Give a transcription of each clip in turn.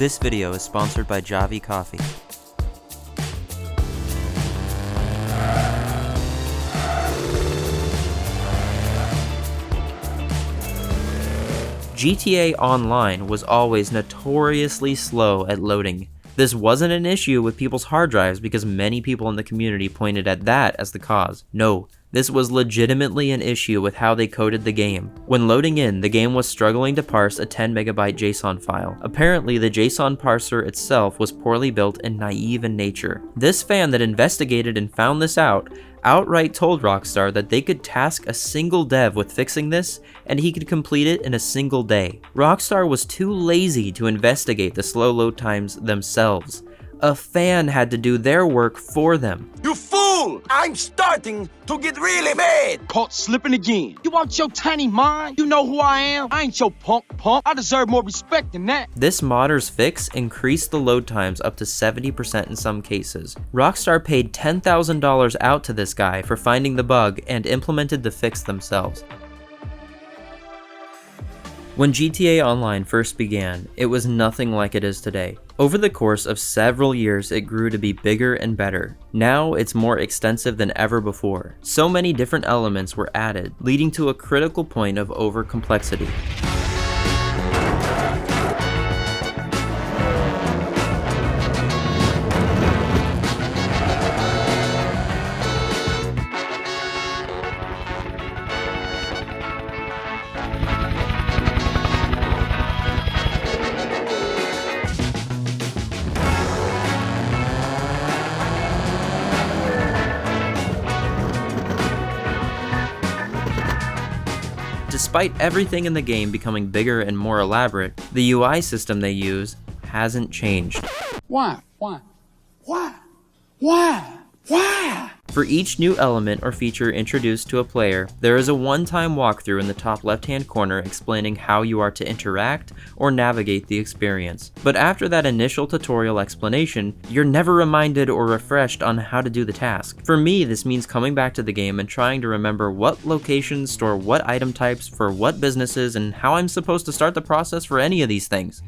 This video is sponsored by Javi Coffee. GTA Online was always notoriously slow at loading. This wasn't an issue with people's hard drives because many people in the community pointed at that as the cause. No, this was legitimately an issue with how they coded the game. When loading in, the game was struggling to parse a 10 megabyte JSON file. Apparently, the JSON parser itself was poorly built and naive in nature. This fan that investigated and found this out outright told Rockstar that they could task a single dev with fixing this, and he could complete it in a single day. Rockstar was too lazy to investigate the slow load times themselves. A fan had to do their work for them. You fool! I'm starting to get really mad! Caught slipping again. You want your tiny mind? You know who I am? I ain't your punk. I deserve more respect than that. This modder's fix increased the load times up to 70% in some cases. Rockstar paid $10,000 out to this guy for finding the bug and implemented the fix themselves. When GTA Online first began, it was nothing like it is today. Over the course of several years, it grew to be bigger and better. Now, it's more extensive than ever before. So many different elements were added, leading to a critical point of over-complexity. Despite everything in the game becoming bigger and more elaborate, the UI system they use hasn't changed. Why? For each new element or feature introduced to a player, there is a one-time walkthrough in the top left-hand corner explaining how you are to interact or navigate the experience. But after that initial tutorial explanation, you're never reminded or refreshed on how to do the task. For me, this means coming back to the game and trying to remember what locations store what item types for what businesses and how I'm supposed to start the process for any of these things.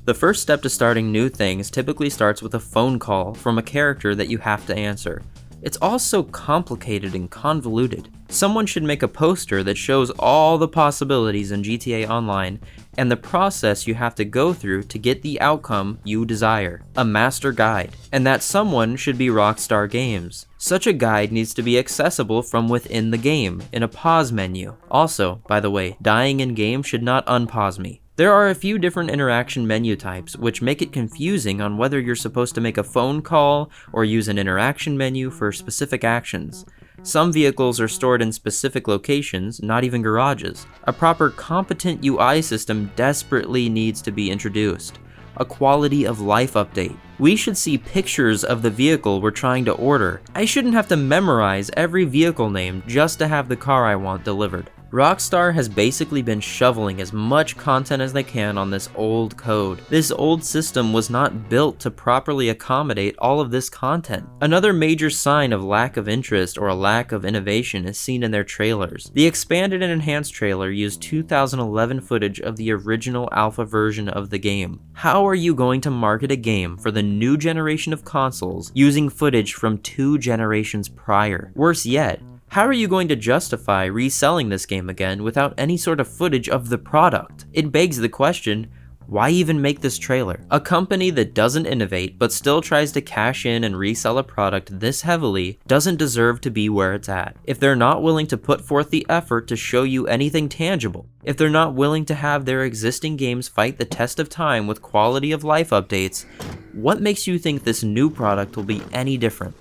The first step to starting new things typically starts with a phone call from a character that you have to answer. It's all so complicated and convoluted. Someone should make a poster that shows all the possibilities in GTA Online and the process you have to go through to get the outcome you desire. A master guide. And that someone should be Rockstar Games. Such a guide needs to be accessible from within the game, in a pause menu. Also, by the way, dying in game should not unpause me. There are a few different interaction menu types, which make it confusing on whether you're supposed to make a phone call or use an interaction menu for specific actions. Some vehicles are stored in specific locations, not even garages. A proper competent UI system desperately needs to be introduced. A quality of life update. We should see pictures of the vehicle we're trying to order. I shouldn't have to memorize every vehicle name just to have the car I want delivered. Rockstar has basically been shoveling as much content as they can on this old code. This old system was not built to properly accommodate all of this content. Another major sign of lack of interest or a lack of innovation is seen in their trailers. The expanded and enhanced trailer used 2011 footage of the original alpha version of the game. How are you going to market a game for the new generation of consoles using footage from 2 generations prior? Worse yet, how are you going to justify reselling this game again without any sort of footage of the product? It begs the question, why even make this trailer? A company that doesn't innovate but still tries to cash in and resell a product this heavily doesn't deserve to be where it's at. If they're not willing to put forth the effort to show you anything tangible, if they're not willing to have their existing games fight the test of time with quality of life updates, what makes you think this new product will be any different?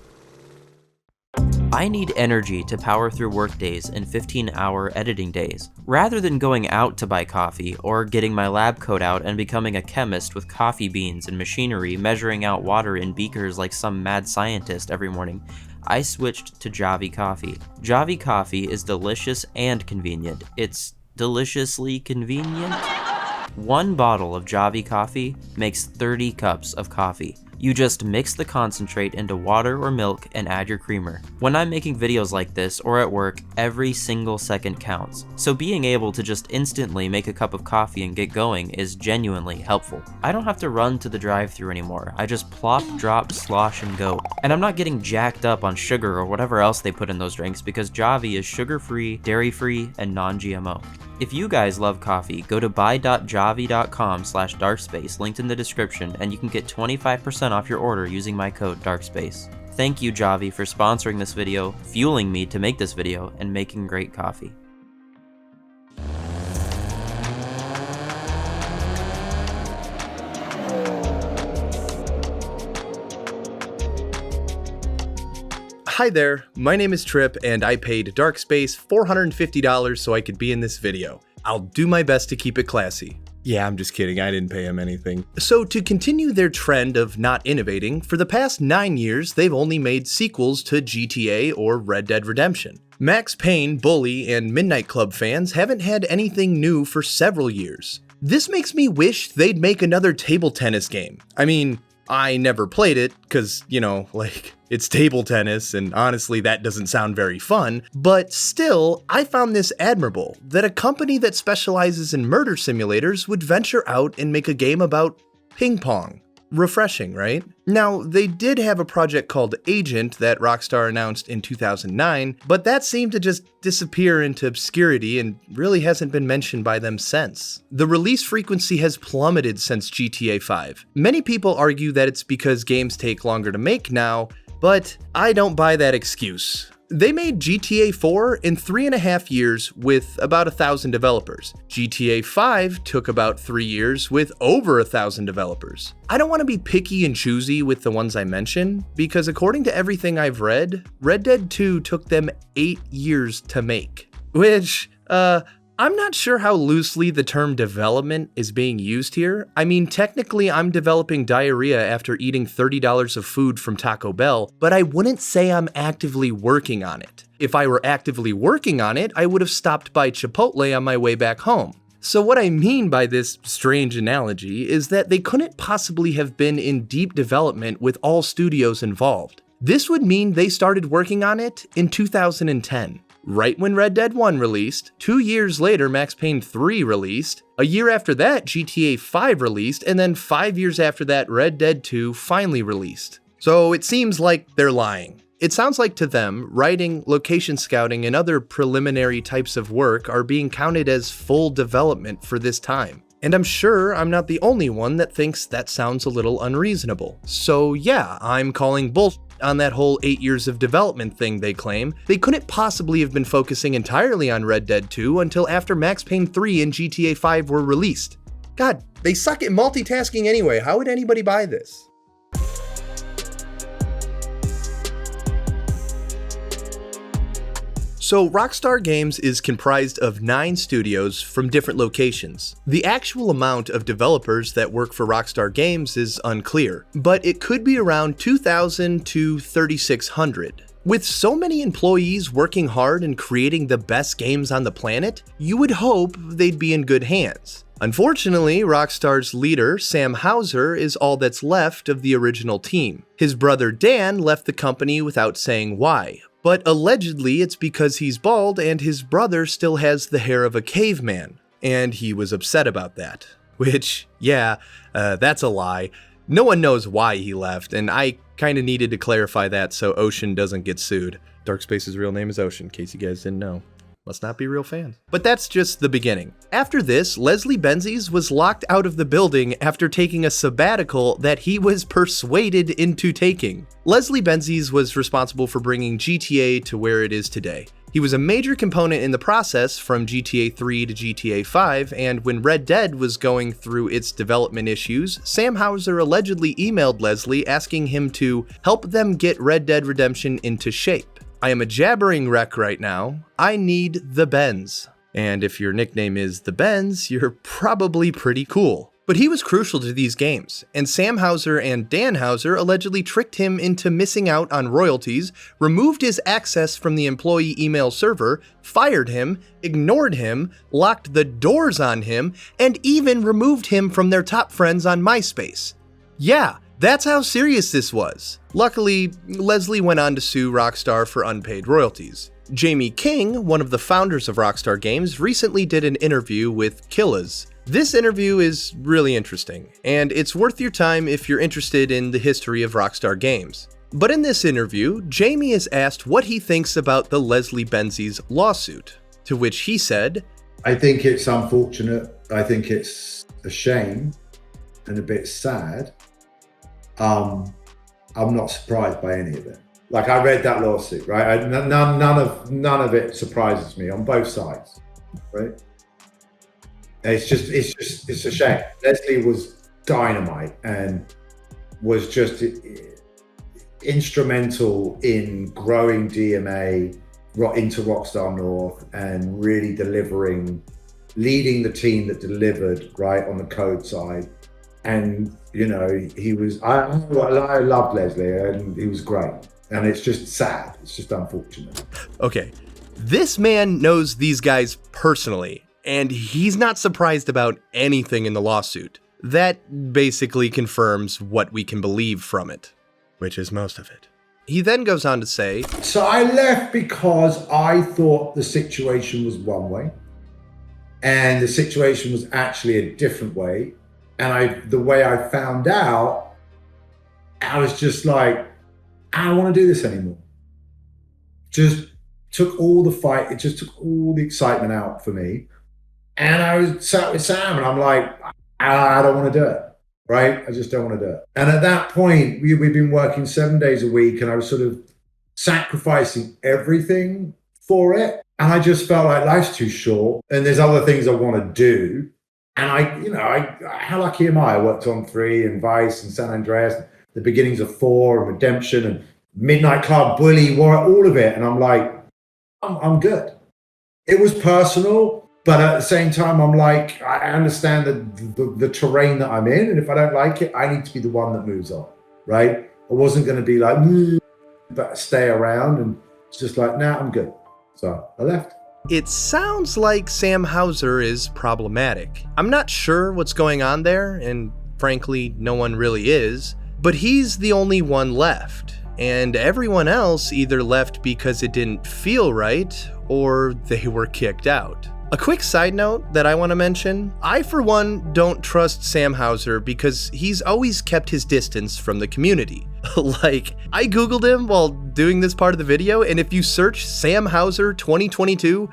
I need energy to power through workdays and 15-hour editing days. Rather than going out to buy coffee or getting my lab coat out and becoming a chemist with coffee beans and machinery measuring out water in beakers like some mad scientist every morning, I switched to Javi Coffee. Javi Coffee is delicious and convenient. It's deliciously convenient? One bottle of Javi Coffee makes 30 cups of coffee. You just mix the concentrate into water or milk and add your creamer. When I'm making videos like this or at work, every single second counts, so being able to just instantly make a cup of coffee and get going is genuinely helpful. I don't have to run to the drive-thru anymore. I just plop, drop, slosh, and go. And I'm not getting jacked up on sugar or whatever else they put in those drinks because Javi is sugar-free, dairy-free, and non-GMO. If you guys love coffee, go to buy.javi.com/darkspace, linked in the description, and you can get 25% off your order using my code DARKSPACE. Thank you, Javi, for sponsoring this video, fueling me to make this video, and making great coffee. Hi there, my name is Trip, and I paid DarkSpace $450 so I could be in this video. I'll do my best to keep it classy. Yeah, I'm just kidding, I didn't pay him anything. So to continue their trend of not innovating, for the past 9 years they've only made sequels to GTA or Red Dead Redemption. Max Payne, Bully, and Midnight Club fans haven't had anything new for several years. This makes me wish they'd make another table tennis game. I mean, I never played it, cause, it's table tennis, and honestly that doesn't sound very fun, but still, I found this admirable, that a company that specializes in murder simulators would venture out and make a game about ping pong. Refreshing, right? Now, they did have a project called Agent that Rockstar announced in 2009, but that seemed to just disappear into obscurity and really hasn't been mentioned by them since. The release frequency has plummeted since GTA 5. Many people argue that it's because games take longer to make now, but I don't buy that excuse. They made GTA 4 in 3.5 years with about 1,000 developers. GTA 5 took about 3 years with over 1,000 developers. I don't want to be picky and choosy with the ones I mention, because according to everything I've read, Red Dead 2 took them 8 years to make. Which, I'm not sure how loosely the term development is being used here. I mean, technically I'm developing diarrhea after eating $30 of food from Taco Bell, but I wouldn't say I'm actively working on it. If I were actively working on it, I would have stopped by Chipotle on my way back home. So what I mean by this strange analogy is that they couldn't possibly have been in deep development with all studios involved. This would mean they started working on it in 2010. Right when Red Dead 1 released, 2 years later Max Payne 3 released, a year after that GTA 5 released, and then 5 years after that Red Dead 2 finally released. So it seems like they're lying. It sounds like to them, writing, location scouting, and other preliminary types of work are being counted as full development for this time. And I'm sure I'm not the only one that thinks that sounds a little unreasonable. So yeah, I'm calling bullshit on that whole 8 years of development thing they claim. They couldn't possibly have been focusing entirely on Red Dead 2 until after Max Payne 3 and GTA 5 were released. God, they suck at multitasking anyway, how would anybody buy this? So Rockstar Games is comprised of 9 studios from different locations. The actual amount of developers that work for Rockstar Games is unclear, but it could be around 2,000 to 3,600. With so many employees working hard and creating the best games on the planet, you would hope they'd be in good hands. Unfortunately, Rockstar's leader, Sam Houser, is all that's left of the original team. His brother Dan left the company without saying why. But allegedly it's because he's bald and his brother still has the hair of a caveman, and he was upset about that. Which, yeah, that's a lie. No one knows why he left, and I kinda needed to clarify that so Ocean doesn't get sued. Darkspace's real name is Ocean, in case you guys didn't know. Must not be real fans. But that's just the beginning. After this, Leslie Benzies was locked out of the building after taking a sabbatical that he was persuaded into taking. Leslie Benzies was responsible for bringing GTA to where it is today. He was a major component in the process from GTA 3 to GTA 5, and when Red Dead was going through its development issues, Sam Houser allegedly emailed Leslie asking him to help them get Red Dead Redemption into shape. I am a jabbering wreck right now. I need the Benz. And if your nickname is the Benz, you're probably pretty cool. But he was crucial to these games, and Sam Houser and Dan Houser allegedly tricked him into missing out on royalties, removed his access from the employee email server, fired him, ignored him, locked the doors on him, and even removed him from their top friends on MySpace. Yeah, That's how serious this was. Luckily, Leslie went on to sue Rockstar for unpaid royalties. Jamie King, one of the founders of Rockstar Games, recently did an interview with Killas. This interview is really interesting, and it's worth your time if you're interested in the history of Rockstar Games. But in this interview, Jamie is asked what he thinks about the Leslie Benzies lawsuit, to which he said, I think it's unfortunate. I think it's a shame and a bit sad. I'm not surprised by any of it. Like, I read that lawsuit, right? None of it surprises me on both sides, right? It's a shame. Leslie was dynamite and was just instrumental in growing DMA into Rockstar North and really leading the team that delivered, right, on the code side. And, you know, I loved Leslie and he was great. And it's just sad. It's just unfortunate. Okay, this man knows these guys personally, and he's not surprised about anything in the lawsuit. That basically confirms what we can believe from it, which is most of it. He then goes on to say, so I left because I thought the situation was one way, and the situation was actually a different way. And the way I found out, I was just like, I don't want to do this anymore. Just took all the fight. It just took all the excitement out for me. And I was sat with Sam and I'm like, I don't want to do it. Right? I just don't want to do it. And at that point, we've been working 7 days a week and I was sort of sacrificing everything for it. And I just felt like life's too short and there's other things I want to do. And how lucky am I? I worked on 3 and Vice and San Andreas, the beginnings of 4 and Redemption and Midnight Club, Bully, War, all of it. And I'm like, I'm good. It was personal, but at the same time, I'm like, I understand the terrain that I'm in. And if I don't like it, I need to be the one that moves on, right? I wasn't going to be like, but stay around. And it's just like, nah, I'm good. So I left. It sounds like Sam Houser is problematic. I'm not sure what's going on there, and frankly, no one really is, but he's the only one left, and everyone else either left because it didn't feel right, or they were kicked out. A quick side note that I want to mention, I for one don't trust Sam Houser because he's always kept his distance from the community. Like, I googled him while doing this part of the video, and if you search Sam Houser 2022,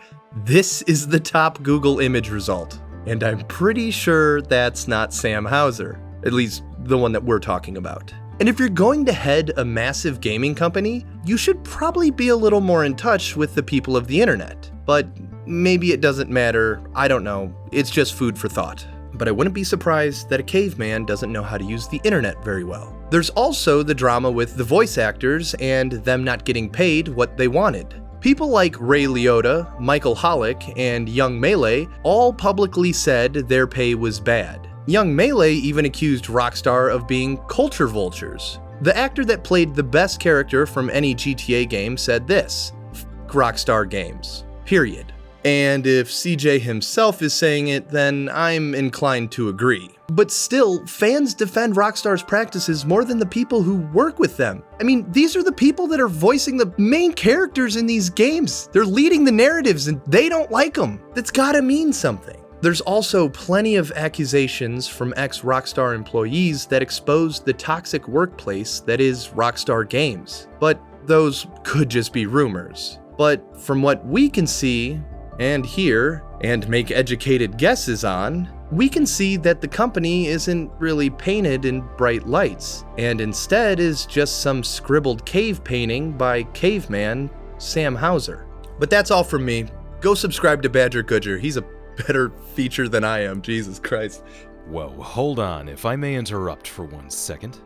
this is the top Google image result. And I'm pretty sure that's not Sam Houser, at least the one that we're talking about. And if you're going to head a massive gaming company, you should probably be a little more in touch with the people of the internet. But maybe it doesn't matter, I don't know, it's just food for thought. But I wouldn't be surprised that a caveman doesn't know how to use the internet very well. There's also the drama with the voice actors and them not getting paid what they wanted. People like Ray Liotta, Michael Hollick, and Young Melee all publicly said their pay was bad. Young Melee even accused Rockstar of being culture vultures. The actor that played the best character from any GTA game said this, "F*** Rockstar Games, period." And if CJ himself is saying it, then I'm inclined to agree. But still, fans defend Rockstar's practices more than the people who work with them. I mean, these are the people that are voicing the main characters in these games. They're leading the narratives and they don't like them. That's gotta mean something. There's also plenty of accusations from ex-Rockstar employees that expose the toxic workplace that is Rockstar Games. But those could just be rumors. But from what we can see, and hear, and make educated guesses on, we can see that the company isn't really painted in bright lights, and instead is just some scribbled cave painting by caveman Sam Houser. But that's all from me. Go subscribe to Badger Goodger. He's a better feature than I am, Jesus Christ. Whoa, hold on, if I may interrupt for 1 second.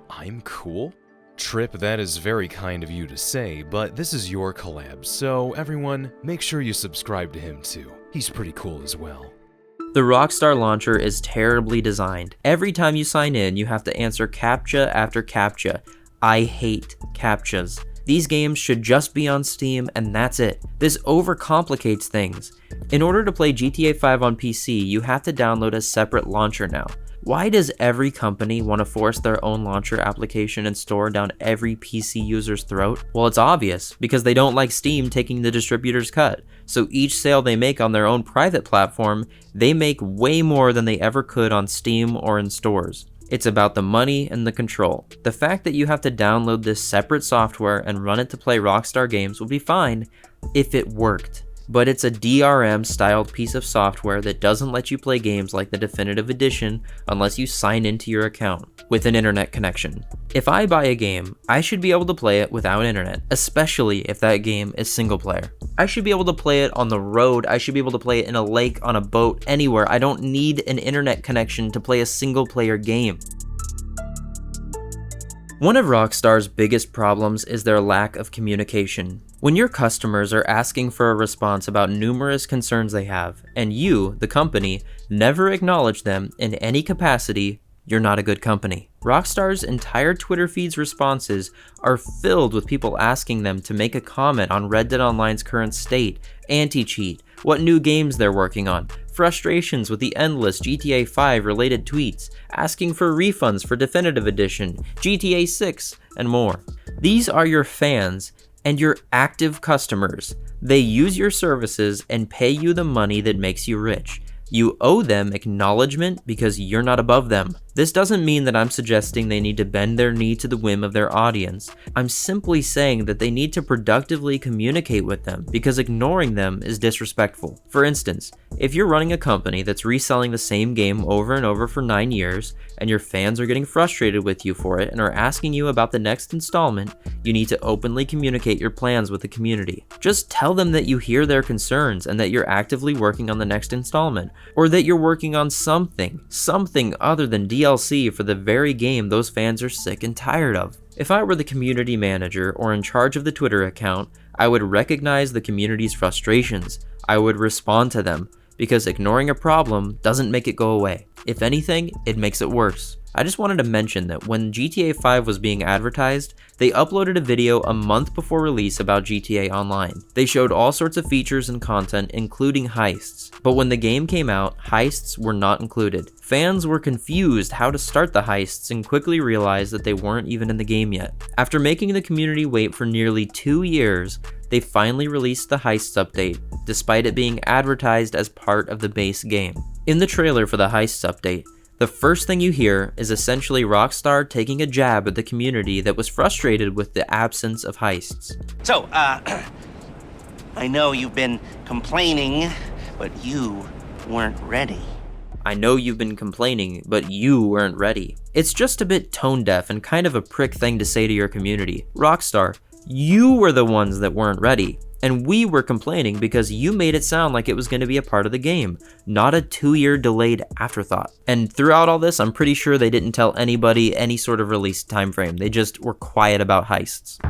I'm cool? Trip, that is very kind of you to say, but this is your collab, so everyone, make sure you subscribe to him too. He's pretty cool as well. The Rockstar Launcher is terribly designed. Every time you sign in, you have to answer CAPTCHA after CAPTCHA. I hate CAPTCHAs. These games should just be on Steam and that's it. This overcomplicates things. In order to play GTA 5 on PC, you have to download a separate launcher now. Why does every company want to force their own launcher application and store down every PC user's throat? Well, it's obvious, because they don't like Steam taking the distributor's cut. So each sale they make on their own private platform, they make way more than they ever could on Steam or in stores. It's about the money and the control. The fact that you have to download this separate software and run it to play Rockstar games would be fine if it worked. But it's a DRM-styled piece of software that doesn't let you play games like the Definitive Edition unless you sign into your account with an internet connection. If I buy a game, I should be able to play it without internet, especially if that game is single player. I should be able to play it on the road, I should be able to play it in a lake, on a boat, anywhere. I don't need an internet connection to play a single player game. One of Rockstar's biggest problems is their lack of communication. When your customers are asking for a response about numerous concerns they have, and you, the company, never acknowledge them in any capacity, you're not a good company. Rockstar's entire Twitter feed's responses are filled with people asking them to make a comment on Red Dead Online's current state, anti-cheat, what new games they're working on, frustrations with the endless GTA 5 related tweets, asking for refunds for Definitive Edition, GTA 6, and more. These are your fans and your active customers. They use your services and pay you the money that makes you rich. You owe them acknowledgement because you're not above them. This doesn't mean that I'm suggesting they need to bend their knee to the whim of their audience. I'm simply saying that they need to productively communicate with them because ignoring them is disrespectful. For instance, if you're running a company that's reselling the same game over and over for 9 years, and your fans are getting frustrated with you for it and are asking you about the next installment, you need to openly communicate your plans with the community. Just tell them that you hear their concerns and that you're actively working on the next installment, or that you're working on something other than DLC for the very game those fans are sick and tired of. If I were the community manager or in charge of the Twitter account, I would recognize the community's frustrations. I would respond to them, because ignoring a problem doesn't make it go away. If anything, it makes it worse. I just wanted to mention that when GTA 5 was being advertised, they uploaded a video a month before release about GTA Online. They showed all sorts of features and content, including heists. But when the game came out, heists were not included. Fans were confused how to start the heists and quickly realized that they weren't even in the game yet. After making the community wait for nearly 2 years, they finally released the heists update, despite it being advertised as part of the base game. In the trailer for the heists update, the first thing you hear is essentially Rockstar taking a jab at the community that was frustrated with the absence of heists. So, I know you've been complaining, but you weren't ready. I know you've been complaining, but you weren't ready. It's just a bit tone deaf and kind of a prick thing to say to your community. Rockstar, you were the ones that weren't ready. And we were complaining because you made it sound like it was going to be a part of the game, not a 2-year delayed afterthought. And throughout all this, I'm pretty sure they didn't tell anybody any sort of release timeframe. They just were quiet about heists.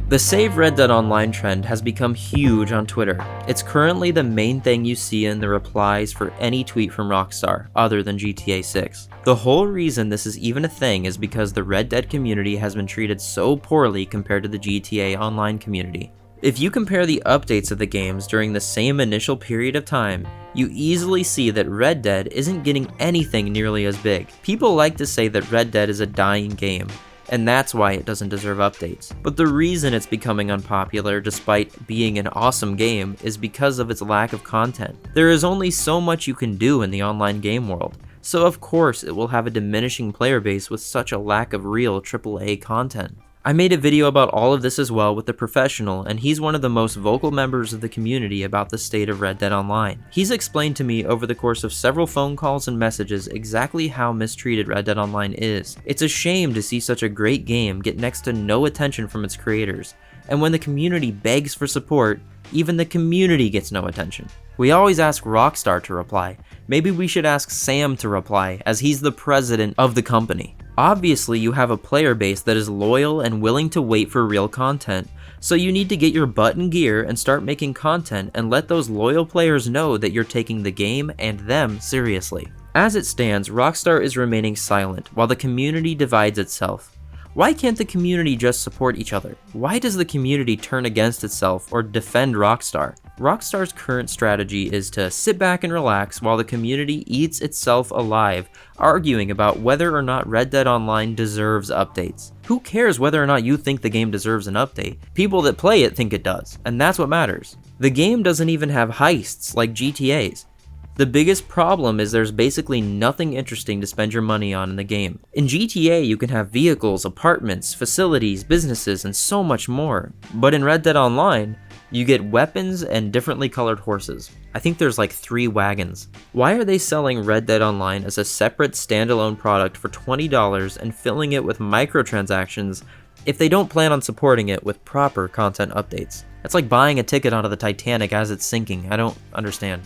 The Save Red Dead Online trend has become huge on Twitter. It's currently the main thing you see in the replies for any tweet from Rockstar, other than GTA 6. The whole reason this is even a thing is because the Red Dead community has been treated so poorly compared to the GTA Online community. If you compare the updates of the games during the same initial period of time, you easily see that Red Dead isn't getting anything nearly as big. People like to say that Red Dead is a dying game, and that's why it doesn't deserve updates. But the reason it's becoming unpopular despite being an awesome game is because of its lack of content. There is only so much you can do in the online game world, so of course it will have a diminishing player base with such a lack of real AAA content. I made a video about all of this as well with The Professional, and he's one of the most vocal members of the community about the state of Red Dead Online. He's explained to me over the course of several phone calls and messages exactly how mistreated Red Dead Online is. It's a shame to see such a great game get next to no attention from its creators, and when the community begs for support, even the community gets no attention. We always ask Rockstar to reply. Maybe we should ask Sam to reply, as he's the president of the company. Obviously, you have a player base that is loyal and willing to wait for real content, so you need to get your butt in gear and start making content and let those loyal players know that you're taking the game and them seriously. As it stands, Rockstar is remaining silent while the community divides itself. Why can't the community just support each other? Why does the community turn against itself or defend Rockstar? Rockstar's current strategy is to sit back and relax while the community eats itself alive, arguing about whether or not Red Dead Online deserves updates. Who cares whether or not you think the game deserves an update? People that play it think it does, and that's what matters. The game doesn't even have heists like GTA's. The biggest problem is there's basically nothing interesting to spend your money on in the game. In GTA, you can have vehicles, apartments, facilities, businesses, and so much more. But in Red Dead Online, you get weapons and differently colored horses. I think there's like 3 wagons. Why are they selling Red Dead Online as a separate standalone product for $20 and filling it with microtransactions if they don't plan on supporting it with proper content updates? That's like buying a ticket onto the Titanic as it's sinking. I don't understand.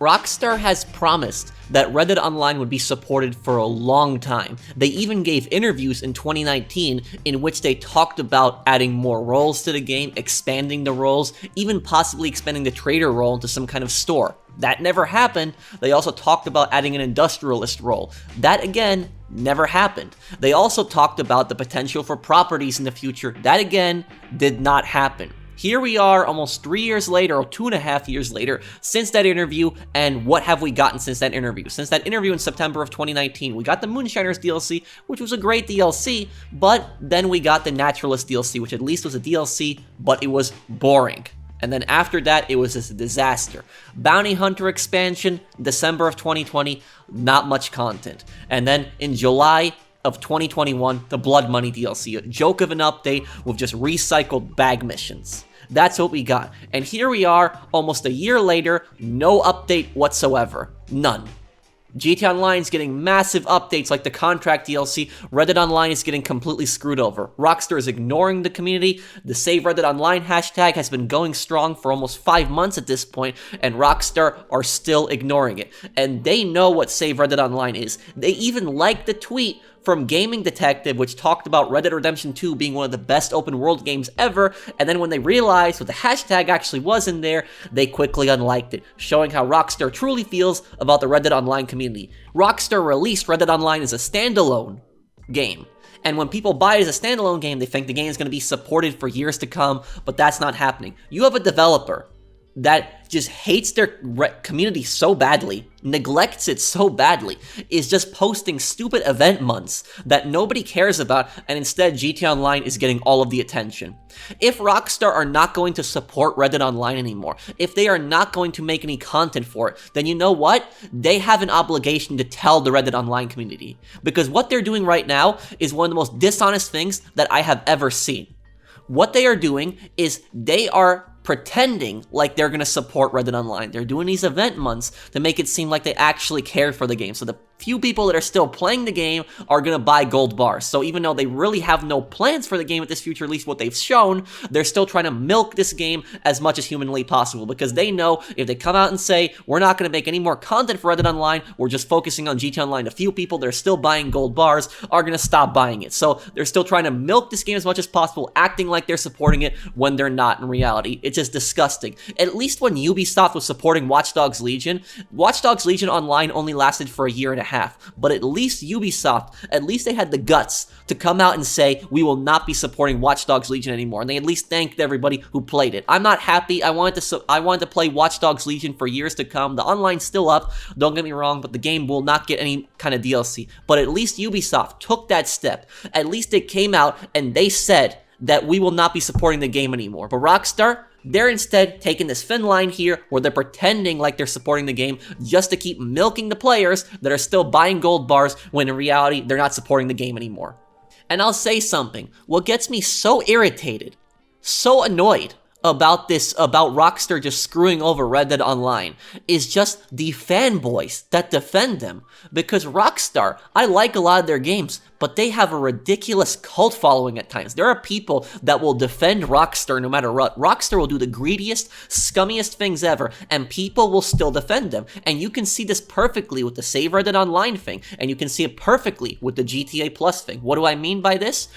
Rockstar has promised that Red Dead Online would be supported for a long time. They even gave interviews in 2019 in which they talked about adding more roles to the game, expanding the roles, even possibly expanding the trader role into some kind of store. That never happened. They also talked about adding an industrialist role. That again, never happened. They also talked about the potential for properties in the future. That again, did not happen. Here we are almost 3 years later, or 2.5 years later, since that interview, and what have we gotten since that interview? Since that interview in September of 2019, we got the Moonshiners DLC, which was a great DLC, but then we got the Naturalist DLC, which at least was a DLC, but it was boring. And then after that, it was just a disaster. Bounty Hunter expansion, December of 2020, not much content. And then in July of 2021, the Blood Money DLC, a joke of an update with just recycled bag missions. That's what we got. And here we are, almost a year later, no update whatsoever. None. GTA Online is getting massive updates like the Contract DLC. Red Dead Online is getting completely screwed over. Rockstar is ignoring the community. The Save Red Dead Online hashtag has been going strong for almost 5 months at this point, and Rockstar are still ignoring it. And they know what Save Red Dead Online is. They even liked the tweet from Gaming Detective, which talked about Red Dead Redemption 2 being one of the best open world games ever, and then when they realized what the hashtag actually was in there, they quickly unliked it, showing how Rockstar truly feels about the Red Dead Online community. Rockstar released Red Dead Online as a standalone game, and when people buy it as a standalone game, they think the game is going to be supported for years to come, but that's not happening. You have a developer that just hates their community so badly, neglects it so badly, is just posting stupid event months that nobody cares about, and instead GTA Online is getting all of the attention. If Rockstar are not going to support Red Dead Online anymore, if they are not going to make any content for it, then you know what? They have an obligation to tell the Red Dead Online community. Because what they're doing right now is one of the most dishonest things that I have ever seen. What they are doing is they are pretending like they're going to support Red Dead Online. They're doing these event months to make it seem like they actually care for the game. So the few people that are still playing the game are going to buy gold bars. So even though they really have no plans for the game at this future, at least what they've shown, they're still trying to milk this game as much as humanly possible, because they know if they come out and say, we're not going to make any more content for Red Dead Online, we're just focusing on GTA Online, a few people that are still buying gold bars are going to stop buying it. So they're still trying to milk this game as much as possible, acting like they're supporting it when they're not in reality. It's just disgusting. At least when Ubisoft was supporting Watch Dogs Legion Online only lasted for a year and a half, but at least Ubisoft, at least they had the guts to come out and say, we will not be supporting Watch Dogs Legion anymore, and they at least thanked everybody who played it. I'm not happy. I wanted to play Watch Dogs Legion for years to come. The online's still up, don't get me wrong, but the game will not get any kind of DLC. But at least Ubisoft took that step. At least they came out and they said that we will not be supporting the game anymore. But Rockstar, they're instead taking this thin line here where they're pretending like they're supporting the game just to keep milking the players that are still buying gold bars when in reality they're not supporting the game anymore. And I'll say something. What gets me so irritated, so annoyed about Rockstar just screwing over Red Dead Online is just the fanboys that defend them. Because Rockstar, I like a lot of their games, but they have a ridiculous cult following at times. There are people that will defend Rockstar no matter what. Rockstar will do the greediest, scummiest things ever, and people will still defend them. And you can see this perfectly with the Save Red Dead Online thing, and you can see it perfectly with the GTA Plus thing. What do I mean by this?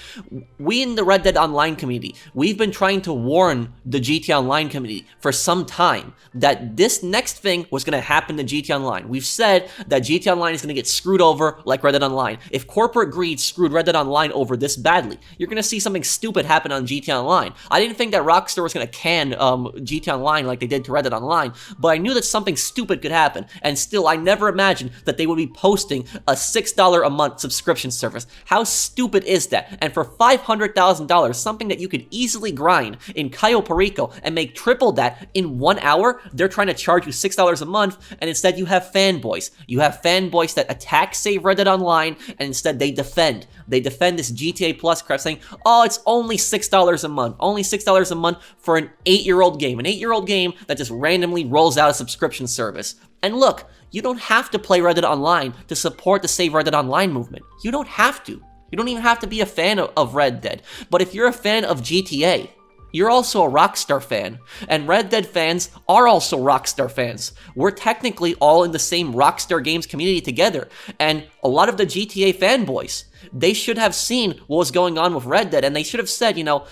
We in the Red Dead Online community, we've been trying to warn the GTA Online community for some time that this next thing was going to happen to GTA Online. We've said that GTA Online is going to get screwed over like Red Dead Online. If corporate greed Parody screwed Red Dead Online over this badly. You're gonna see something stupid happen on GTA Online. I didn't think that Rockstar was gonna can GTA Online like they did to Red Dead Online, but I knew that something stupid could happen, and still, I never imagined that they would be posting a $6 a month subscription service. How stupid is that? And for $500,000, something that you could easily grind in Cayo Perico and make triple that in 1 hour, they're trying to charge you $6 a month, and instead you have fanboys. You have fanboys that attack, save Red Dead Online, and instead they defend. They defend this GTA Plus crap, saying, oh, it's only $6 a month. Only $6 a month for an 8-year-old game. An 8-year-old game that just randomly rolls out a subscription service. And look, you don't have to play Red Dead Online to support the Save Red Dead Online movement. You don't have to. You don't even have to be a fan of Red Dead. But if you're a fan of GTA, you're also a Rockstar fan, and Red Dead fans are also Rockstar fans. We're technically all in the same Rockstar Games community together, and a lot of the GTA fanboys, they should have seen what was going on with Red Dead, and they should have said, you know,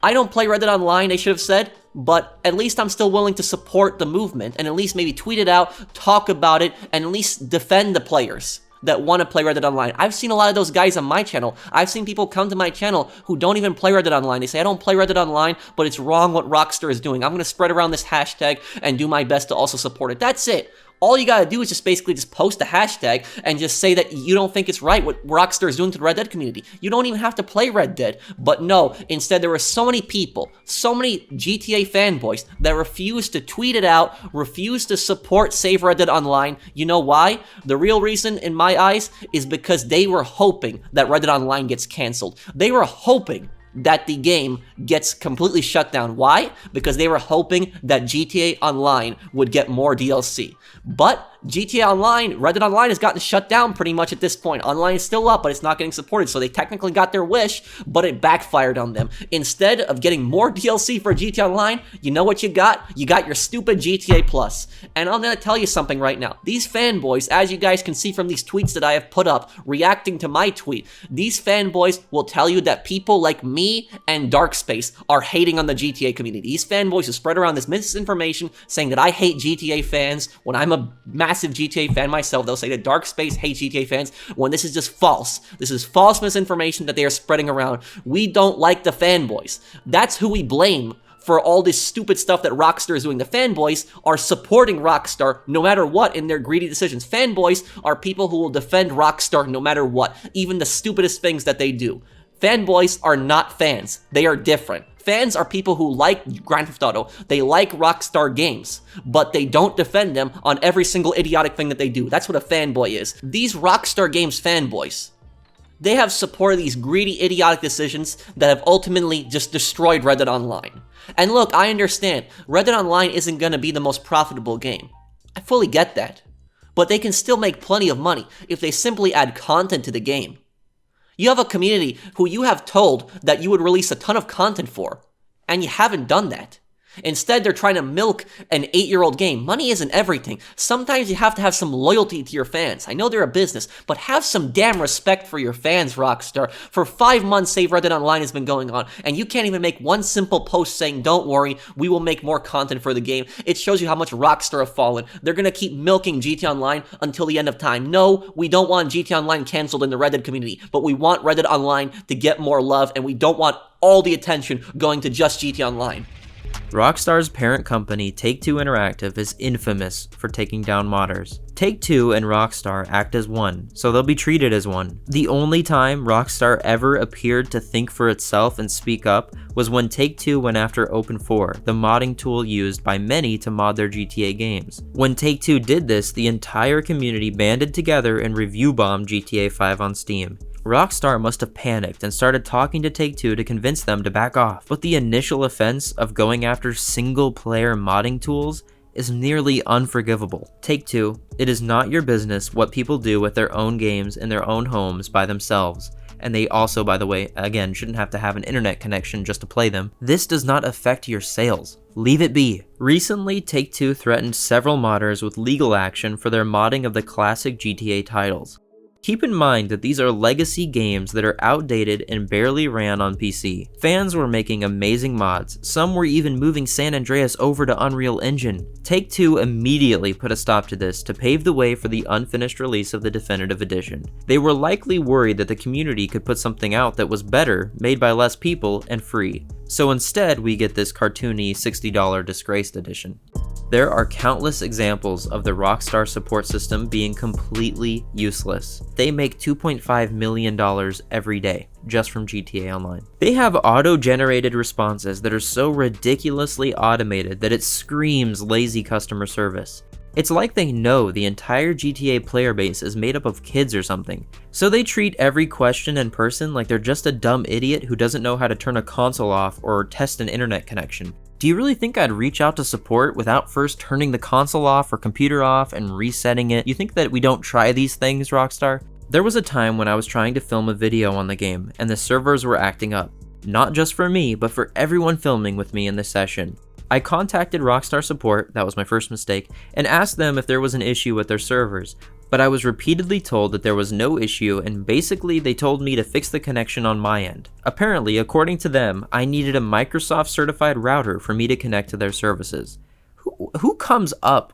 I don't play Red Dead Online, they should have said, but at least I'm still willing to support the movement, and at least maybe tweet it out, talk about it, and at least defend the players that want to play Red Dead Online. I've seen a lot of those guys on my channel. I've seen people come to my channel who don't even play Red Dead Online. They say, I don't play Red Dead Online, but it's wrong what Rockstar is doing. I'm going to spread around this hashtag and do my best to also support it. That's it. All you gotta do is just basically just post a hashtag and just say that you don't think it's right what Rockstar is doing to the Red Dead community. You don't even have to play Red Dead. But no, instead there were so many people, so many GTA fanboys that refused to tweet it out, refused to support Save Red Dead Online. You know why? The real reason, in my eyes, is because they were hoping that Red Dead Online gets canceled. They were hoping that the game gets completely shut down. Why? Because they were hoping that GTA Online would get more DLC. But GTA Online, Red Dead Online has gotten shut down pretty much at this point. Online is still up, but it's not getting supported, so they technically got their wish, but it backfired on them. Instead of getting more DLC for GTA Online, you know what you got? You got your stupid GTA Plus. And I'm gonna tell you something right now. These fanboys, as you guys can see from these tweets that I have put up, reacting to my tweet, these fanboys will tell you that people like me and Darkspace are hating on the GTA community. These fanboys who spread around this misinformation saying that I hate GTA fans when I'm a massive GTA fan myself. They'll say that Darkspace hates GTA fans when this is just false. This is false misinformation that they are spreading around. We don't like the fanboys. That's who we blame for all this stupid stuff that Rockstar is doing. The fanboys are supporting Rockstar no matter what in their greedy decisions. Fanboys are people who will defend Rockstar no matter what, even the stupidest things that they do. Fanboys are not fans. They are different. Fans are people who like Grand Theft Auto, they like Rockstar Games, but they don't defend them on every single idiotic thing that they do. That's what a fanboy is. These Rockstar Games fanboys, they have supported these greedy, idiotic decisions that have ultimately just destroyed Red Dead Online. And look, I understand, Red Dead Online isn't going to be the most profitable game. I fully get that. But they can still make plenty of money if they simply add content to the game. You have a community who you have told that you would release a ton of content for, and you haven't done that. Instead, they're trying to milk an 8-year-old game. Money isn't everything. Sometimes you have to have some loyalty to your fans. I know they're a business, but have some damn respect for your fans, Rockstar. For 5 months, Save Red Dead Online has been going on, and you can't even make one simple post saying, don't worry, we will make more content for the game. It shows you how much Rockstar have fallen. They're gonna keep milking GTA Online until the end of time. No, we don't want GTA Online canceled in the Red Dead community, but we want Red Dead Online to get more love, and we don't want all the attention going to just GTA Online. Rockstar's parent company, Take-Two Interactive, is infamous for taking down modders. Take-Two and Rockstar act as one, so they'll be treated as one. The only time Rockstar ever appeared to think for itself and speak up was when Take-Two went after Open4, the modding tool used by many to mod their GTA games. When Take-Two did this, the entire community banded together and review-bombed GTA 5 on Steam. Rockstar must have panicked and started talking to Take-Two to convince them to back off, but the initial offense of going after single-player modding tools is nearly unforgivable. Take-Two, it is not your business what people do with their own games in their own homes by themselves, and they also, by the way, again, shouldn't have to have an internet connection just to play them. This does not affect your sales. Leave it be. Recently, Take-Two threatened several modders with legal action for their modding of the classic GTA titles. Keep in mind that these are legacy games that are outdated and barely ran on PC. Fans were making amazing mods, some were even moving San Andreas over to Unreal Engine. Take-Two immediately put a stop to this to pave the way for the unfinished release of the Definitive Edition. They were likely worried that the community could put something out that was better, made by less people, and free. So instead, we get this cartoony $60 Disgraced Edition. There are countless examples of the Rockstar support system being completely useless. They make $2.5 million every day, just from GTA Online. They have auto-generated responses that are so ridiculously automated that it screams lazy customer service. It's like they know the entire GTA player base is made up of kids or something, so they treat every question and person like they're just a dumb idiot who doesn't know how to turn a console off or test an internet connection. Do you really think I'd reach out to support without first turning the console off or computer off and resetting it? You think that we don't try these things, Rockstar? There was a time when I was trying to film a video on the game and the servers were acting up. Not just for me, but for everyone filming with me in the session. I contacted Rockstar Support, that was my first mistake, and asked them if there was an issue with their servers, but I was repeatedly told that there was no issue and basically they told me to fix the connection on my end. Apparently, according to them, I needed a Microsoft certified router for me to connect to their services. Who comes up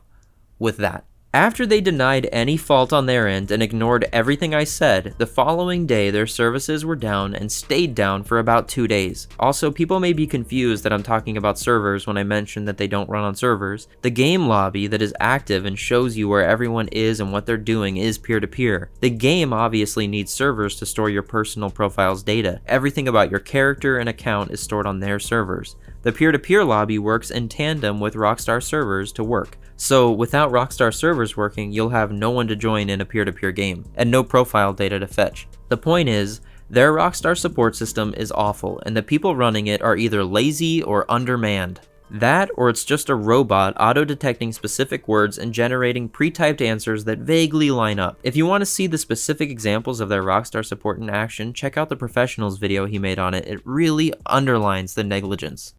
with that? After they denied any fault on their end and ignored everything I said, the following day their services were down and stayed down for about 2 days. Also, people may be confused that I'm talking about servers when I mention that they don't run on servers. The game lobby that is active and shows you where everyone is and what they're doing is peer-to-peer. The game obviously needs servers to store your personal profile's data. Everything about your character and account is stored on their servers. The peer-to-peer lobby works in tandem with Rockstar servers to work. So without Rockstar servers working, you'll have no one to join in a peer-to-peer game, and no profile data to fetch. The point is, their Rockstar support system is awful, and the people running it are either lazy or undermanned. That, or it's just a robot auto-detecting specific words and generating pre-typed answers that vaguely line up. If you want to see the specific examples of their Rockstar support in action, check out the Professionals video he made on it. It really underlines the negligence.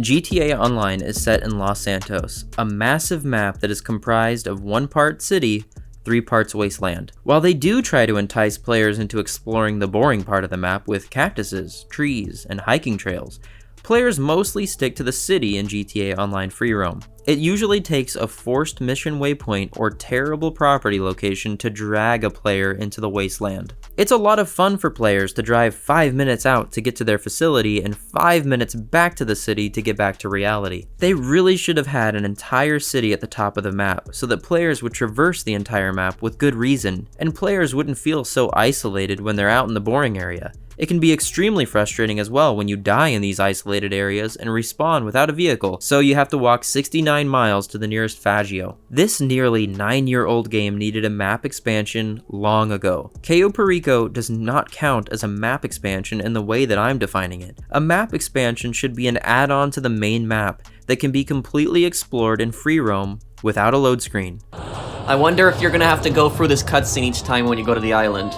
GTA Online is set in Los Santos, a massive map that is comprised of 1 part city, 3 parts wasteland. While they do try to entice players into exploring the boring part of the map with cactuses, trees, and hiking trails, players mostly stick to the city in GTA Online free roam. It usually takes a forced mission waypoint or terrible property location to drag a player into the wasteland. It's a lot of fun for players to drive 5 minutes out to get to their facility and 5 minutes back to the city to get back to reality. They really should have had an entire city at the top of the map so that players would traverse the entire map with good reason, and players wouldn't feel so isolated when they're out in the boring area. It can be extremely frustrating as well when you die in these isolated areas and respawn without a vehicle, so you have to walk 69 miles to the nearest Faggio. This nearly 9-year-old game needed a map expansion long ago. Cayo Perico does not count as a map expansion in the way that I'm defining it. A map expansion should be an add-on to the main map that can be completely explored in free roam without a load screen. I wonder if you're gonna have to go through this cutscene each time when you go to the island.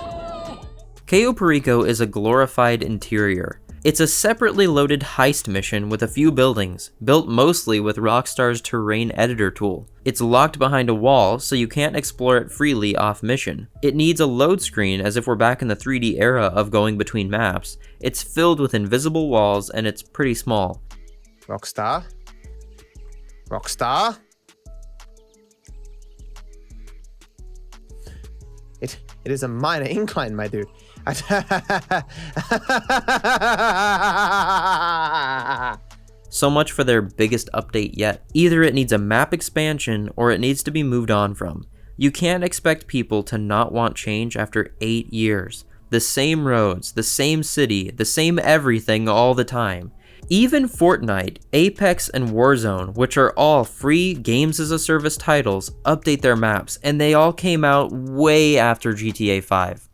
Cayo Perico is a glorified interior. It's a separately loaded heist mission with a few buildings, built mostly with Rockstar's terrain editor tool. It's locked behind a wall, so you can't explore it freely off mission. It needs a load screen as if we're back in the 3D era of going between maps. It's filled with invisible walls and it's pretty small. Rockstar? Rockstar? It is a minor incline, my dude. So much for their biggest update yet. Either it needs a map expansion or it needs to be moved on from. You can't expect people to not want change after 8 years. The same roads, the same city, the same everything all the time. Even Fortnite, Apex, and Warzone, which are all free games-as-a-service titles, update their maps, and they all came out way after GTA 5.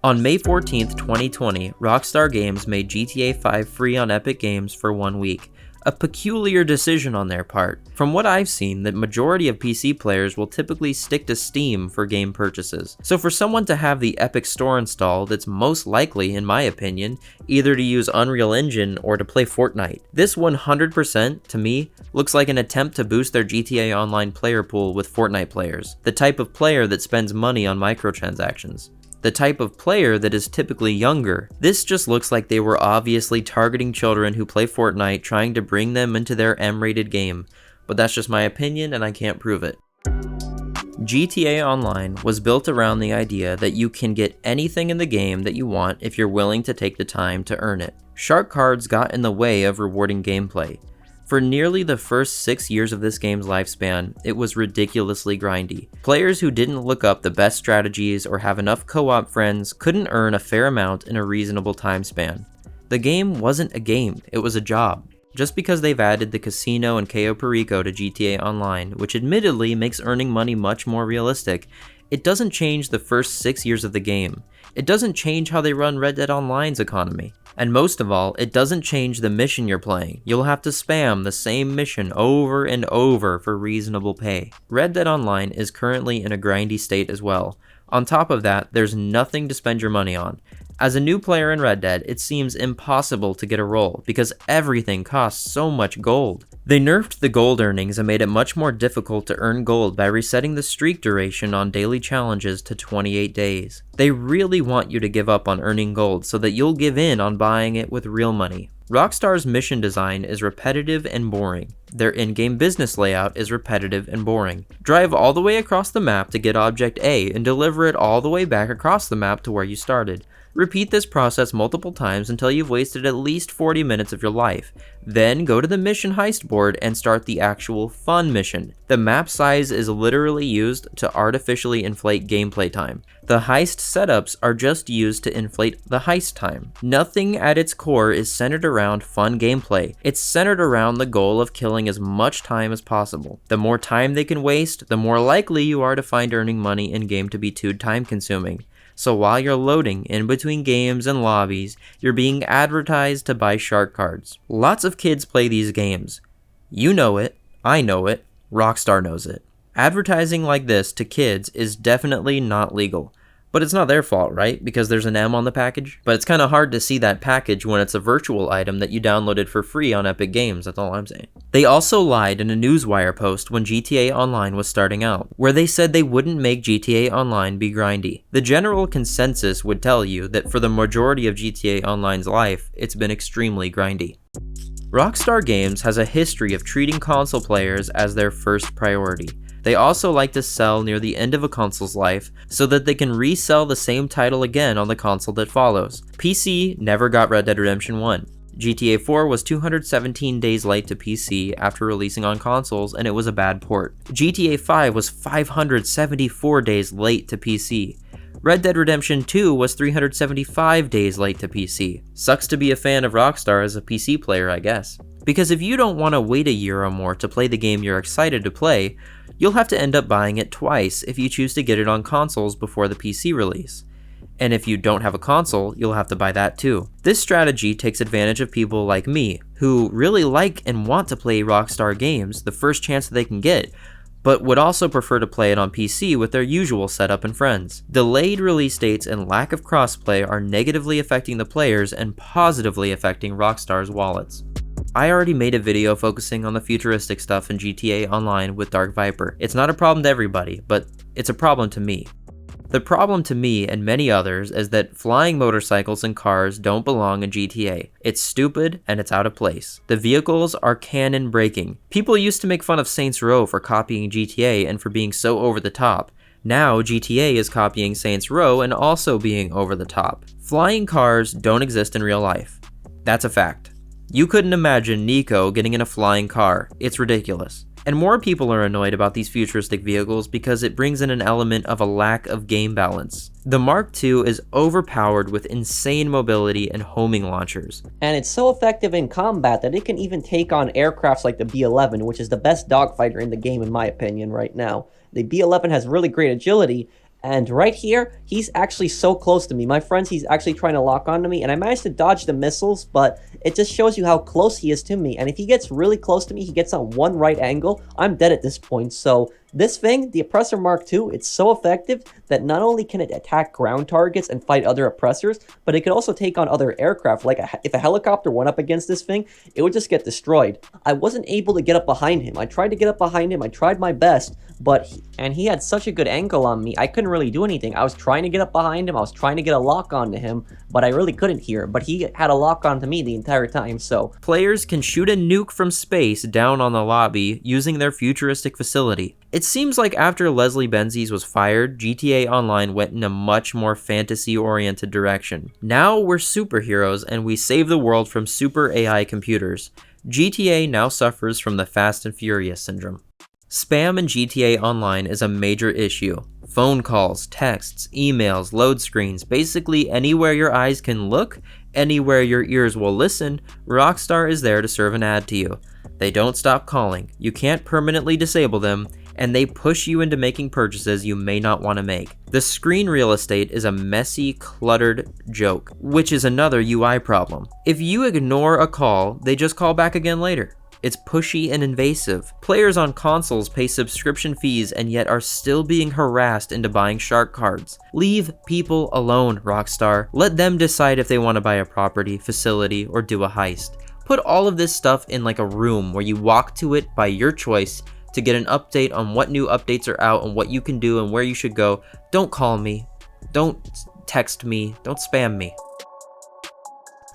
On May 14th, 2020, Rockstar Games made GTA 5 free on Epic Games for 1 week. A peculiar decision on their part. From what I've seen, the majority of PC players will typically stick to Steam for game purchases. So for someone to have the Epic Store installed, it's most likely, in my opinion, either to use Unreal Engine or to play Fortnite. This 100%, to me, looks like an attempt to boost their GTA Online player pool with Fortnite players, the type of player that spends money on microtransactions. The type of player that is typically younger. This just looks like they were obviously targeting children who play Fortnite, trying to bring them into their M-rated game, but that's just my opinion and I can't prove it. GTA Online was built around the idea that you can get anything in the game that you want if you're willing to take the time to earn it. Shark cards got in the way of rewarding gameplay. For nearly the first 6 years of this game's lifespan, it was ridiculously grindy. Players who didn't look up the best strategies or have enough co-op friends couldn't earn a fair amount in a reasonable time span. The game wasn't a game, it was a job. Just because they've added the casino and Cayo Perico to GTA Online, which admittedly makes earning money much more realistic, it doesn't change the first 6 years of the game. It doesn't change how they run Red Dead Online's economy. And most of all, it doesn't change the mission you're playing. You'll have to spam the same mission over and over for reasonable pay. Red Dead Online is currently in a grindy state as well. On top of that, there's nothing to spend your money on. As a new player in Red Dead, it seems impossible to get a roll because everything costs so much gold. They nerfed the gold earnings and made it much more difficult to earn gold by resetting the streak duration on daily challenges to 28 days. They really want you to give up on earning gold so that you'll give in on buying it with real money. Rockstar's mission design is repetitive and boring. Their in-game business layout is repetitive and boring. Drive all the way across the map to get object A and deliver it all the way back across the map to where you started. Repeat this process multiple times until you've wasted at least 40 minutes of your life. Then go to the mission heist board and start the actual fun mission. The map size is literally used to artificially inflate gameplay time. The heist setups are just used to inflate the heist time. Nothing at its core is centered around fun gameplay. It's centered around the goal of killing as much time as possible. The more time they can waste, the more likely you are to find earning money in-game to be too time-consuming. So while you're loading in between games and lobbies, you're being advertised to buy shark cards. Lots of kids play these games. You know it, I know it, Rockstar knows it. Advertising like this to kids is definitely not legal. But it's not their fault, right? Because there's an M on the package. But it's kind of hard to see that package when it's a virtual item that you downloaded for free on Epic Games, that's all I'm saying. They also lied in a Newswire post when GTA Online was starting out, where they said they wouldn't make GTA Online be grindy. The general consensus would tell you that for the majority of GTA Online's life, it's been extremely grindy. Rockstar Games has a history of treating console players as their first priority. They also like to sell near the end of a console's life so that they can resell the same title again on the console that follows. PC never got Red Dead Redemption 1. GTA 4 was 217 days late to PC after releasing on consoles and it was a bad port. GTA 5 was 574 days late to PC. Red Dead Redemption 2 was 375 days late to PC. Sucks to be a fan of Rockstar as a PC player, I guess. Because if you don't want to wait a year or more to play the game you're excited to play, you'll have to end up buying it twice if you choose to get it on consoles before the PC release. And if you don't have a console, you'll have to buy that too. This strategy takes advantage of people like me, who really like and want to play Rockstar games the first chance that they can get, but would also prefer to play it on PC with their usual setup and friends. Delayed release dates and lack of crossplay are negatively affecting the players and positively affecting Rockstar's wallets. I already made a video focusing on the futuristic stuff in GTA Online with Dark Viper. It's not a problem to everybody, but it's a problem to me. The problem to me and many others is that flying motorcycles and cars don't belong in GTA. It's stupid and it's out of place. The vehicles are canon breaking. People used to make fun of Saints Row for copying GTA and for being so over the top. Now GTA is copying Saints Row and also being over the top. Flying cars don't exist in real life. That's a fact. You couldn't imagine Nico getting in a flying car. It's ridiculous. And more people are annoyed about these futuristic vehicles because it brings in an element of a lack of game balance. The Mark II is overpowered with insane mobility and homing launchers. And it's so effective in combat that it can even take on aircrafts like the B-11, which is the best dogfighter in the game in my opinion right now. The B-11 has really great agility, And right here, he's actually so close to me. My friends, he's actually trying to lock onto me, and I managed to dodge the missiles, but it just shows you how close he is to me. And if he gets really close to me, he gets on one right angle, I'm dead at this point. So this thing, the Oppressor Mark II, it's so effective that not only can it attack ground targets and fight other oppressors, but it could also take on other aircraft. Like if a helicopter went up against this thing, it would just get destroyed. I wasn't able to get up behind him. I tried to get up behind him. I tried my best, but he had such a good angle on me, I couldn't really do anything. I was trying to get up behind him. I was trying to get a lock onto him, but I really couldn't here. But he had a lock onto me the entire time, so. Players can shoot a nuke from space down on the lobby using their futuristic facility. It seems like after Leslie Benzies was fired, GTA Online went in a much more fantasy-oriented direction. Now we're superheroes and we save the world from super AI computers. GTA now suffers from the Fast and Furious syndrome. Spam in GTA Online is a major issue. Phone calls, texts, emails, load screens, basically anywhere your eyes can look, anywhere your ears will listen, Rockstar is there to serve an ad to you. They don't stop calling, you can't permanently disable them, and they push you into making purchases you may not want to make. The screen real estate is a messy, cluttered joke, which is another UI problem. If you ignore a call, they just call back again later. It's pushy and invasive. Players on consoles pay subscription fees and yet are still being harassed into buying shark cards. Leave people alone, Rockstar. Let them decide if they want to buy a property, facility, or do a heist. Put all of this stuff in like a room where you walk to it by your choice to get an update on what new updates are out and what you can do and where you should go. Don't call me. Don't text me. Don't spam me.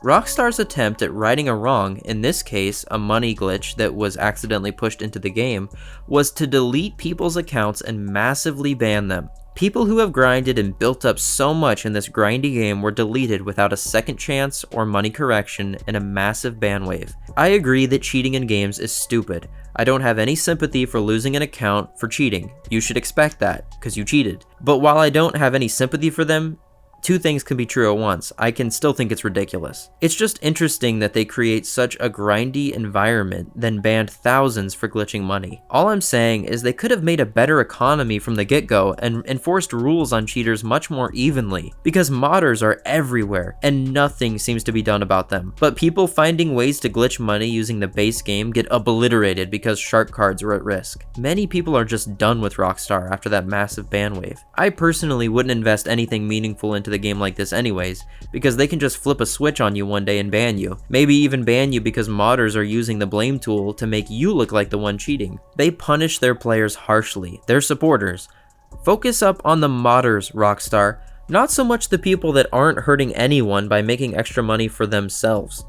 Rockstar's attempt at righting a wrong, in this case a money glitch that was accidentally pushed into the game, was to delete people's accounts and massively ban them. People who have grinded and built up so much in this grindy game were deleted without a second chance or money correction in a massive ban wave. I agree that cheating in games is stupid. I don't have any sympathy for losing an account for cheating. You should expect that, because you cheated. But while I don't have any sympathy for them, two things can be true at once. I can still think it's ridiculous. It's just interesting that they create such a grindy environment, then banned thousands for glitching money. All I'm saying is they could have made a better economy from the get-go and enforced rules on cheaters much more evenly, because modders are everywhere and nothing seems to be done about them. But people finding ways to glitch money using the base game get obliterated because shark cards are at risk. Many people are just done with Rockstar after that massive ban wave. I personally wouldn't invest anything meaningful into the game like this anyways, because they can just flip a switch on you one day and ban you. Maybe even ban you because modders are using the blame tool to make you look like the one cheating. They punish their players harshly, their supporters. Focus up on the modders, Rockstar, not so much the people that aren't hurting anyone by making extra money for themselves.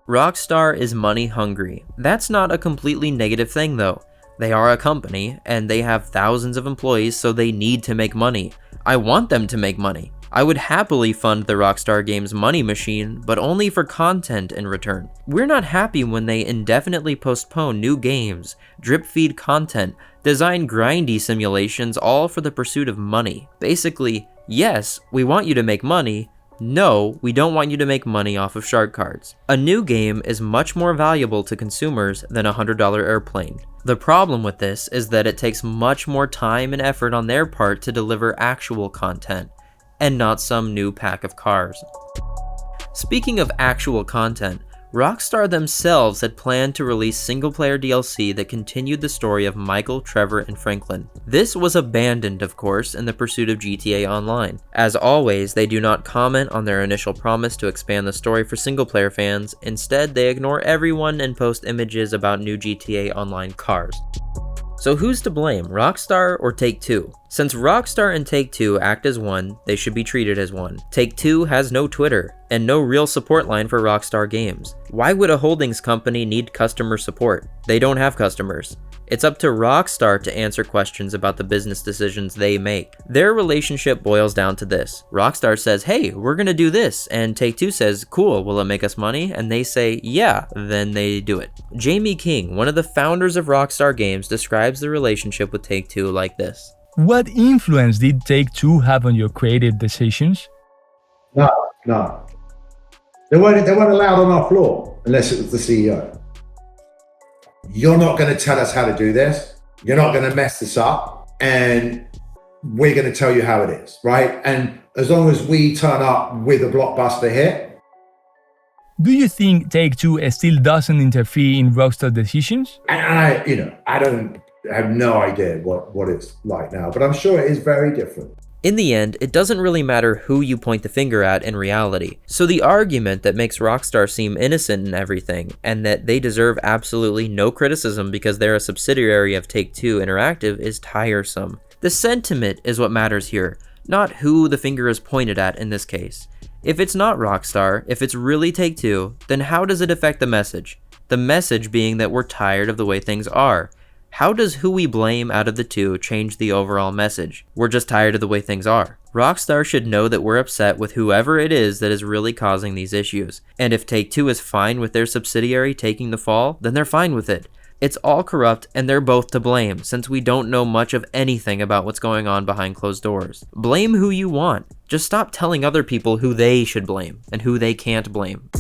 Rockstar is money hungry. That's not a completely negative thing though. They are a company, and they have thousands of employees, so they need to make money. I want them to make money. I would happily fund the Rockstar Games money machine, but only for content in return. We're not happy when they indefinitely postpone new games, drip feed content, design grindy simulations, all for the pursuit of money. Basically, yes, we want you to make money. No, we don't want you to make money off of shark cards. A new game is much more valuable to consumers than a $100 airplane. The problem with this is that it takes much more time and effort on their part to deliver actual content, and not some new pack of cars. Speaking of actual content, Rockstar themselves had planned to release single-player DLC that continued the story of Michael, Trevor, and Franklin. This was abandoned, of course, in the pursuit of GTA Online. As always, they do not comment on their initial promise to expand the story for single-player fans. Instead, they ignore everyone and post images about new GTA Online cars. So who's to blame, Rockstar or Take-Two? Since Rockstar and Take-Two act as one, they should be treated as one. Take-Two has no Twitter, and no real support line for Rockstar Games. Why would a holdings company need customer support? They don't have customers. It's up to Rockstar to answer questions about the business decisions they make. Their relationship boils down to this. Rockstar says, hey, we're gonna do this, and Take-Two says, cool, will it make us money? And they say, yeah, then they do it. Jamie King, one of the founders of Rockstar Games, describes the relationship with Take-Two like this. What influence did Take-Two have on your creative decisions? No. They weren't allowed on our floor unless it was the CEO. You're not going to tell us how to do this. You're not going to mess this up. And we're going to tell you how it is, right? And as long as we turn up with a blockbuster hit. Do you think Take-Two still doesn't interfere in Rockstar decisions? And I have no idea what it's like now, but I'm sure it is very different. In the end, it doesn't really matter who you point the finger at in reality. So the argument that makes Rockstar seem innocent in everything, and that they deserve absolutely no criticism because they're a subsidiary of Take-Two Interactive, is tiresome. The sentiment is what matters here, not who the finger is pointed at in this case. If it's not Rockstar, if it's really Take-Two, then how does it affect the message? The message being that we're tired of the way things are. How does who we blame out of the two change the overall message? We're just tired of the way things are. Rockstar should know that we're upset with whoever it is that is really causing these issues. And if Take-Two is fine with their subsidiary taking the fall, then they're fine with it. It's all corrupt and they're both to blame, since we don't know much of anything about what's going on behind closed doors. Blame who you want. Just stop telling other people who they should blame and who they can't blame.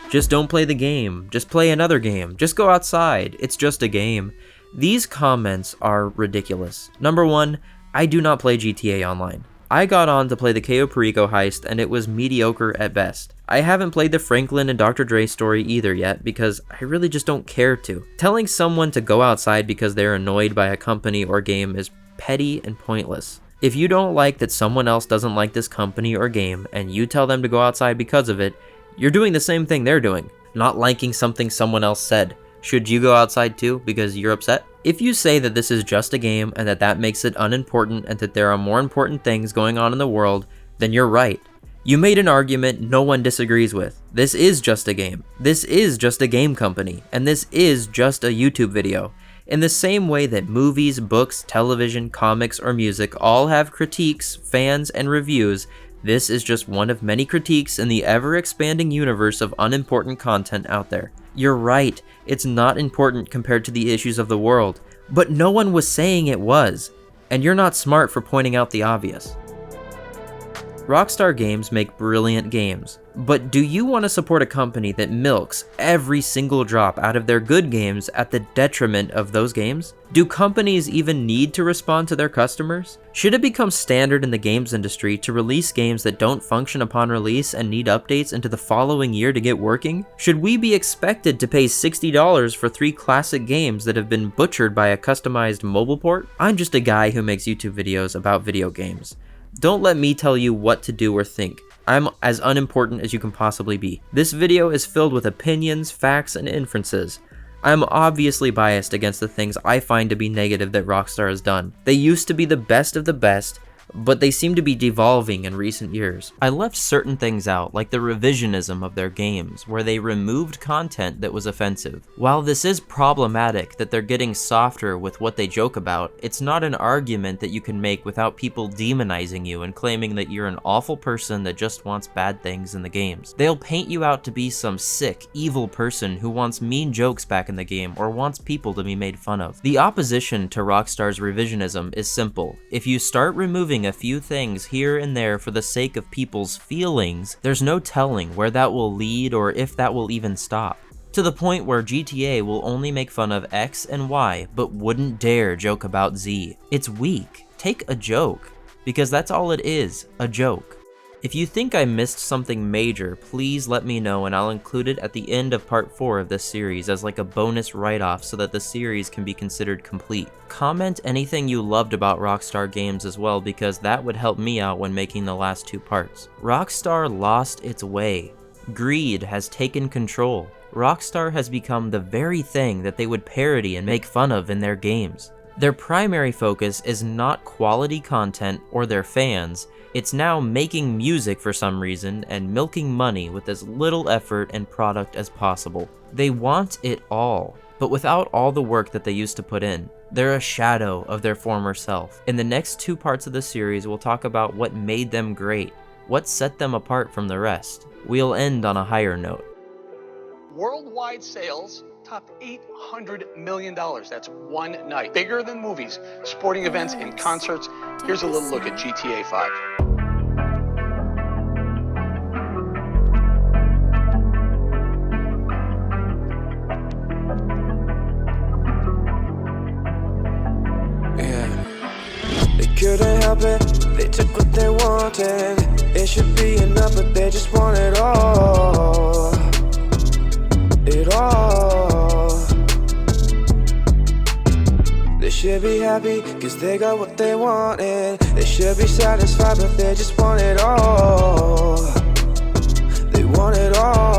Just don't play the game. Just play another game. Just go outside. It's just a game. These comments are ridiculous. Number one, I do not play GTA Online. I got on to play the Cayo Perico heist and it was mediocre at best. I haven't played the Franklin and Dr. Dre story either yet because I really just don't care to. Telling someone to go outside because they're annoyed by a company or game is petty and pointless. If you don't like that someone else doesn't like this company or game and you tell them to go outside because of it, you're doing the same thing they're doing, not liking something someone else said. Should you go outside too because you're upset? If you say that this is just a game and that makes it unimportant and that there are more important things going on in the world, then you're right. You made an argument no one disagrees with. This is just a game. This is just a game company. And this is just a YouTube video. In the same way that movies, books, television, comics, or music all have critiques, fans, and reviews, this is just one of many critiques in the ever-expanding universe of unimportant content out there. You're right, it's not important compared to the issues of the world, but no one was saying it was, and you're not smart for pointing out the obvious. Rockstar Games make brilliant games, but do you want to support a company that milks every single drop out of their good games at the detriment of those games? Do companies even need to respond to their customers? Should it become standard in the games industry to release games that don't function upon release and need updates into the following year to get working? Should we be expected to pay $60 for 3 classic games that have been butchered by a customized mobile port? I'm just a guy who makes YouTube videos about video games. Don't let me tell you what to do or think. I'm as unimportant as you can possibly be. This video is filled with opinions, facts, and inferences. I'm obviously biased against the things I find to be negative that Rockstar has done. They used to be the best of the best, but they seem to be devolving in recent years. I left certain things out, like the revisionism of their games, where they removed content that was offensive. While this is problematic that they're getting softer with what they joke about, it's not an argument that you can make without people demonizing you and claiming that you're an awful person that just wants bad things in the games. They'll paint you out to be some sick, evil person who wants mean jokes back in the game or wants people to be made fun of. The opposition to Rockstar's revisionism is simple. If you start removing a few things here and there for the sake of people's feelings, there's no telling where that will lead or if that will even stop. To the point where GTA will only make fun of X and Y, but wouldn't dare joke about Z. It's weak. Take a joke, because that's all it is, a joke. If you think I missed something major, please let me know and I'll include it at the end of part 4 of this series as like a bonus write-off so that the series can be considered complete. Comment anything you loved about Rockstar Games as well, because that would help me out when making the last 2 parts. Rockstar lost its way. Greed has taken control. Rockstar has become the very thing that they would parody and make fun of in their games. Their primary focus is not quality content or their fans, it's now making music for some reason and milking money with as little effort and product as possible. They want it all, but without all the work that they used to put in. They're a shadow of their former self. In the next 2 parts of the series, we'll talk about what made them great, what set them apart from the rest. We'll end on a higher note. Worldwide sales top $800 million. That's one night. Bigger than movies, sporting events, and concerts. Here's a little look at GTA 5. couldn't help it, they took what they wanted. It should be enough, but they just want it all. It all. They should be happy, cause they got what they wanted. They should be satisfied, but they just want it all. They want it all.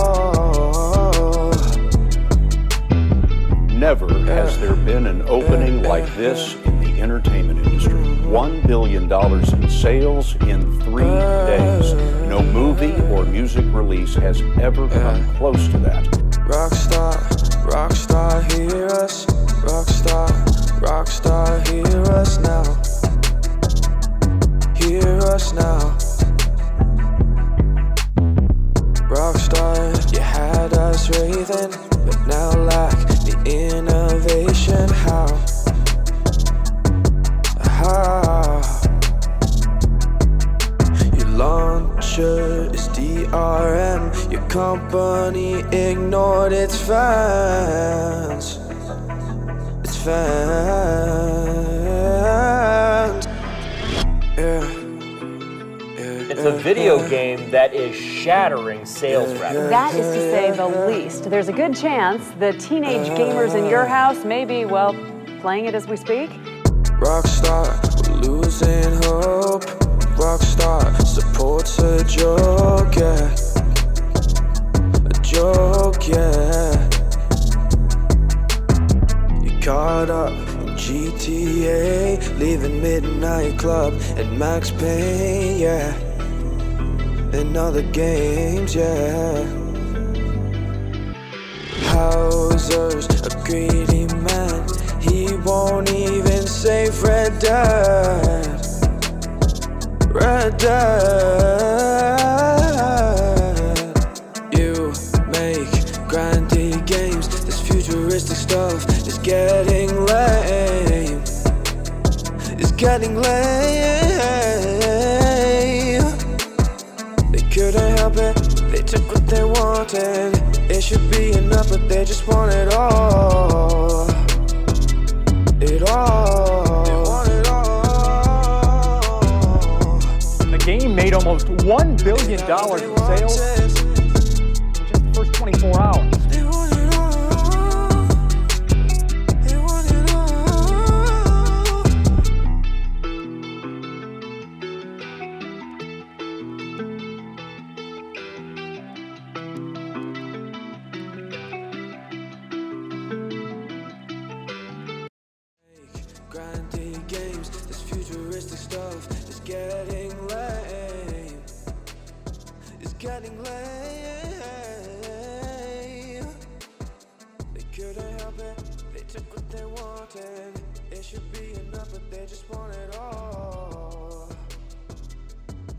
Never has there been an opening like this in the entertainment industry. $1 billion in sales in 3 days. No movie or music release has ever come close to that. Rockstar, Rockstar, hear us. Rockstar, Rockstar, hear us now. Hear us now. Rockstar, you had us raving, but now lack the innovation. How? Your launcher is DRM. Your company ignored its fans. Its fans. It's a video game that is shattering sales records. That is to say the least. There's a good chance the teenage gamers in your house may be, well, playing it as we speak. Rockstar, we're losing hope. Rockstar Support's a joke, yeah. A joke, yeah. You caught up in GTA, leaving Midnight Club and Max Payne, yeah. And other games, yeah. Hauser's a greedy man. He won't even save Red Dead. Red Dead. You make Grindy Games. This futuristic stuff is getting lame. It's getting lame. They couldn't help it, they took what they wanted. It should be enough, but they just want it all. It all. They want it all. The game made almost $1 billion in sales in just the first 24 hours. They want it all. They want it all. Grindy Games, this futuristic stuff is getting lame. It's getting lame. They couldn't help it, they took what they wanted. It should be enough, but they just want it all.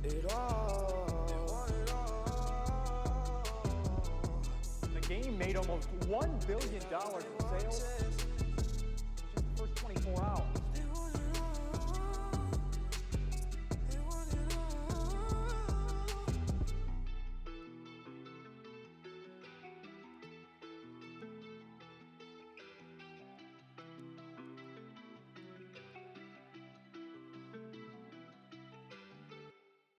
It all. They want it all. The game made almost $1 billion in sales in just the first 24 hours.